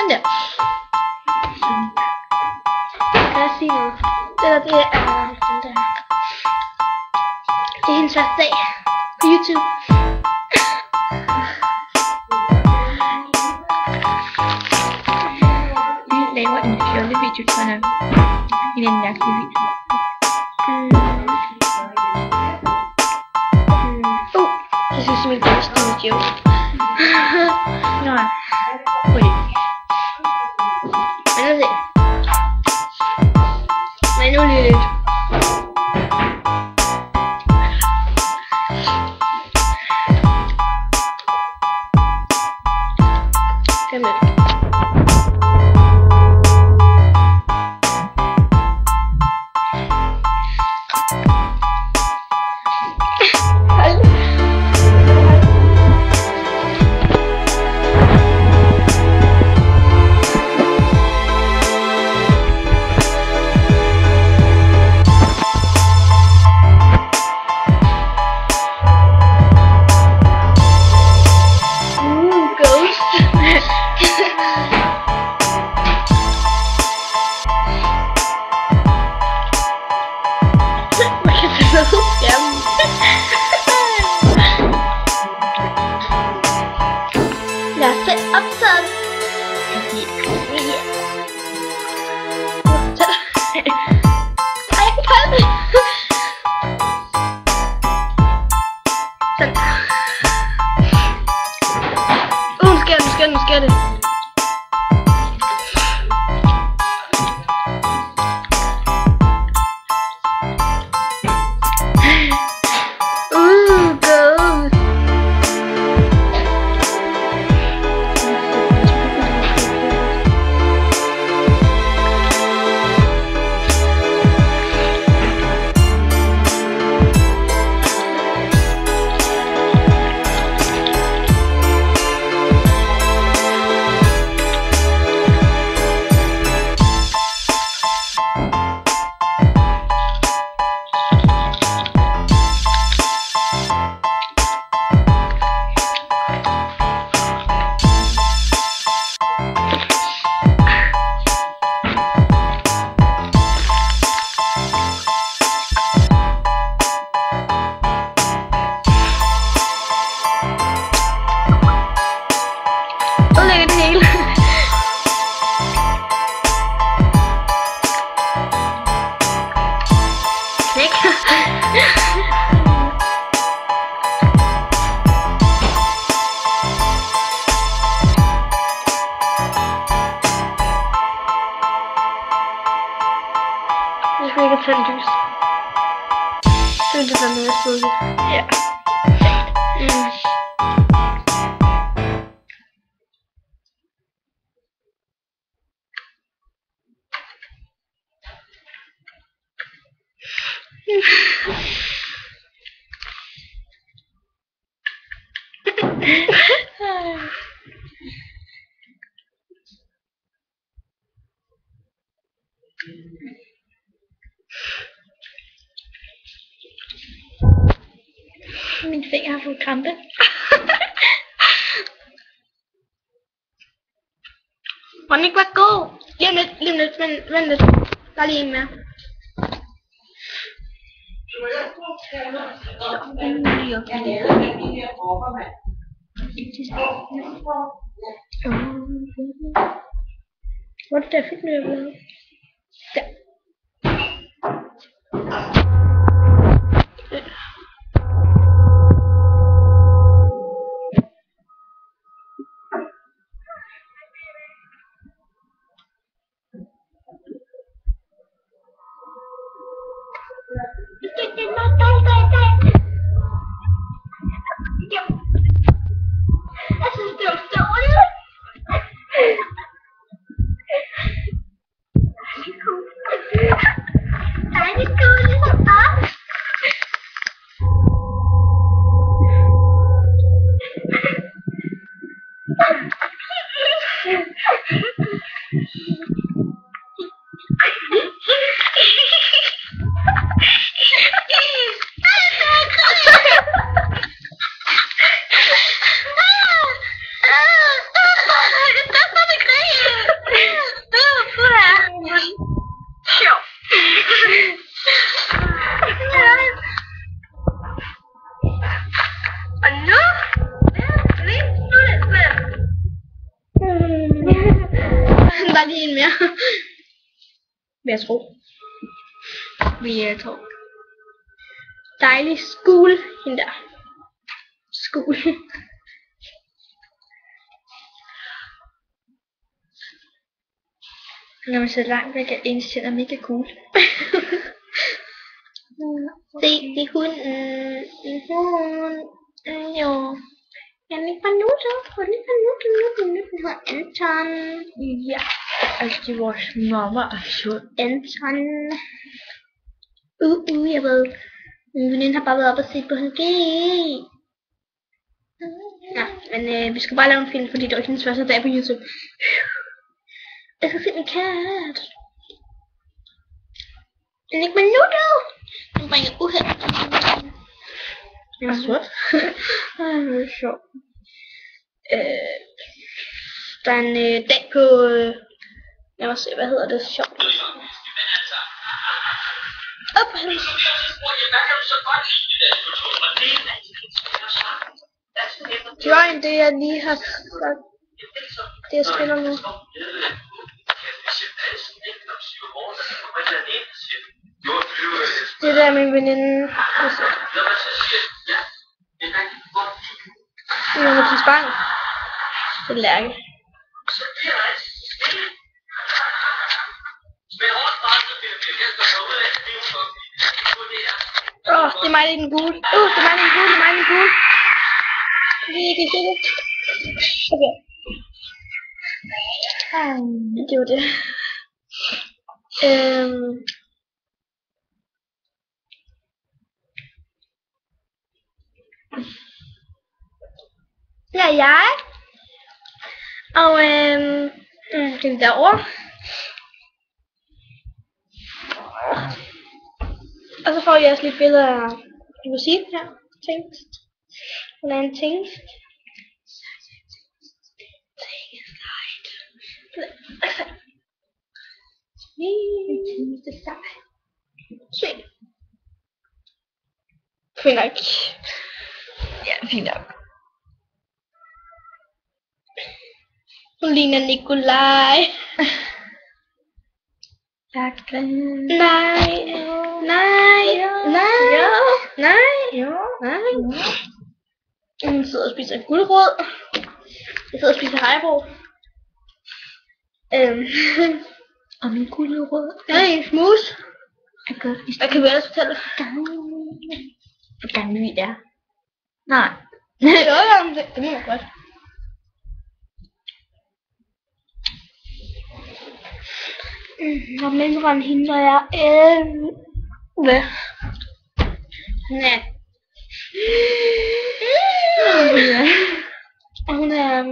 Sådan der. Kan jeg sige noget? Det er den der. Det er hendes første dag på YouTube. Vi laver en fjollevideo, tror jeg. I den mærkelige video. Jeg synes det er min bedste video. Nå ja. Okay. Men lad os se. Men nu lige lidt. Kom med. Lad os se optaget. Ej, jeg kan tage det. Sådan. Nu sker det. Jeg skal ikke tage lys. Så det der med at slukke. Ja. Min finger har fået krampe. Må den ikke være god? Lige om lidt, men vent lidt. Der er lige en mere. Hvor er det der fedt med det? Der. Jeg synes det var så ondt. Vil jeg tro. Vil jeg tro. Dejlig skole, hende der. Skole. Når man sidder langt væk, er ens tænder mega cool. Se, det er hunden. Jo. Jeg vil bare nutter. Anton. Ja. Altså, det er vores mamma og så Anton. Jeg ved. Min veninde har bare været op og set på HG. Ja, men vi skal bare lave en film, fordi det var ikke hendes første dag på YouTube. Jeg skal se min kat. Den er ikke med nutter. Den bringer uheld. Det var sort. Det er sjovt. Der er en dag på... lad mig se, hvad hedder det? Sjovt. Op! Join det, jeg lige har sagt. Det jeg spiller nu. Det der min veninde. Det er noget til spang. Det er Lærke. Det er mig, det er den gule. Det er mig, det er den gule. Kan I se det? Okay. Det var det. Det er jeg. Og det er derovre. Og så får jeg også lidt billeder af musik her. Tingest. Hvordan tingest. Se. Fint nok. Ja, fint nok. Hun ligner Nikolaj. Nej. Hun sidder og spiser gulerod. Jeg sidder og spiser hejbrød. Og min gulerod. Der er en smus. Hvad kan vi ellers fortælle? Hvor gamle vi er. Nej. Det må jeg godt. Når mindre end hende, når jeg er 11. Nej. Og hun er...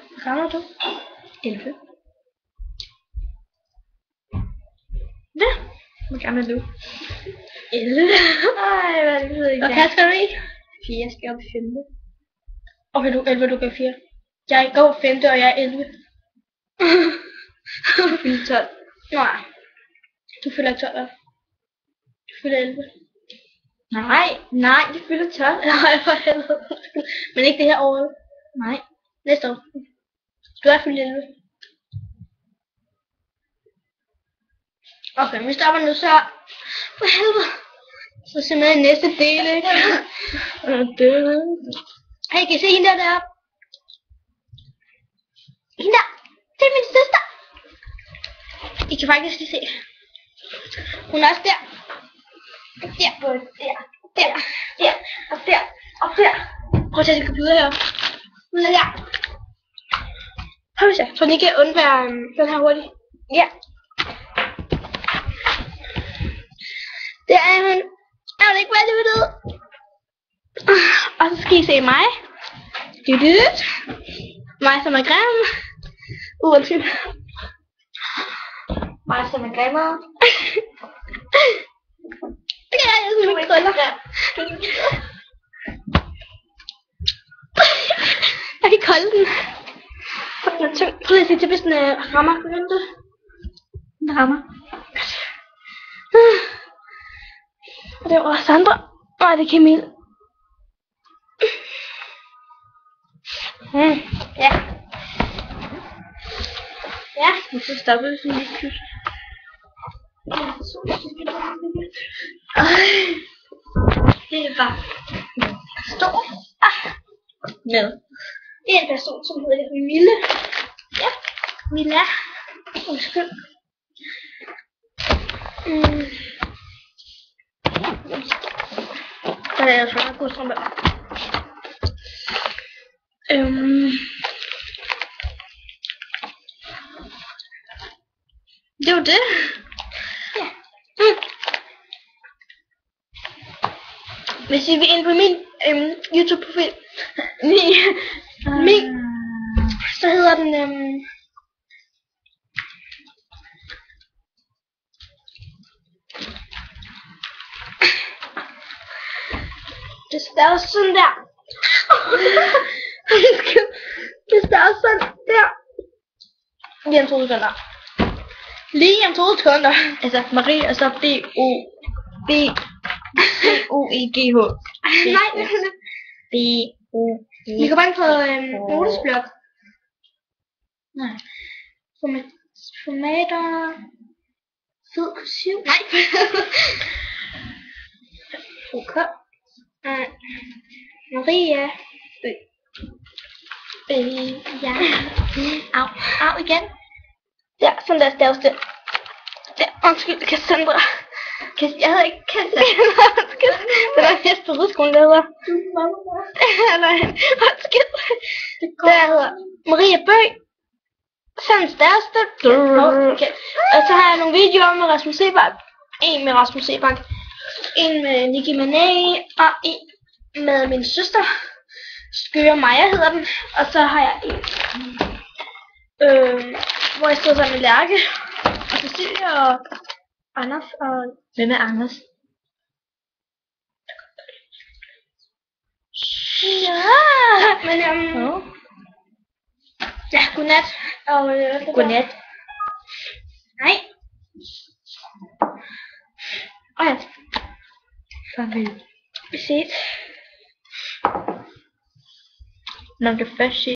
Hvad gammel er du? 11. Ja. Hvor gammel er du? 11. Ej, hvad er det, ved ikke. Og hvad skal du i? 4, skal jeg op i 5. Okay, du er 11, du går 4. Jeg går 5, og jeg er 11. Du fylder 12. Nej. Du fylder 12, eller? Du fylder 11. Nej, du fylder 12. Nej, for helvede. Men ikke det her år. Nej. Næste år. Du er fyldt 11. Okay, vi stopper nu så. For helvede. Så simpelthen næste del, ikke? Hey, kan I se hende der deroppe? Hende der. Det er min søster. I kan faktisk lige se. Hun er også der. Der. Og der. Prøv at tage sin computer her. Hun er der. Prøv at se. Så I kan undvære den her hurtigt. Ja. Det er hun. Jeg vil ikke være det ved det. Og så skal I se mig. Mig som er grim. Undskyld. Mig som er grimmer. Det er jeg som ikke krøller. Jeg kan kolde den. Den er tung. Prøv lige at se til, hvis den rammer. Den rammer. Og det var Sandra. Og det er Camille. Ja. Ja. Hvorfor stoppede det sådan lige pludselig? Det er bare stor med en person, som hedder Mille. Ja, Milla. Undskyld. Der er altså meget god strømpe. Det var det. Ja. Hvis I vil ind på min YouTube-profil, så hedder den det står sådan der. Det står sådan der. Lige om 2 sekunder. Lige om 2 sekunder. Altså Marie og så B-O-E-G-H. Nej. B-O-E. Vi kan bare på notesblok. Nej. Formater. Fed kursiv. Nej. Okay. Maria. Ja. Au igen. Der, sådan der staves det. Der, undskyld, Cassandra. Jeg hedder ikke Cassandra. Undskyld. Det er næste på udskolen, der hedder. Nej, undskyld. Der hedder Maria Bøg. Sådan staves det. Okay. Og så har jeg nogle videoer med Rasmus Sebak. En med Rasmus Sebak. En med Nicki Minaj. Og en med min søster. Skøre Maja hedder den. Og så har jeg en hvor jeg stod sammen med Lærke og Cecilia og Anders og... Hvem er Anders? Ja, men ja, godnat og godnat. Nej. Ja. Farvel. Vi ses. Når det først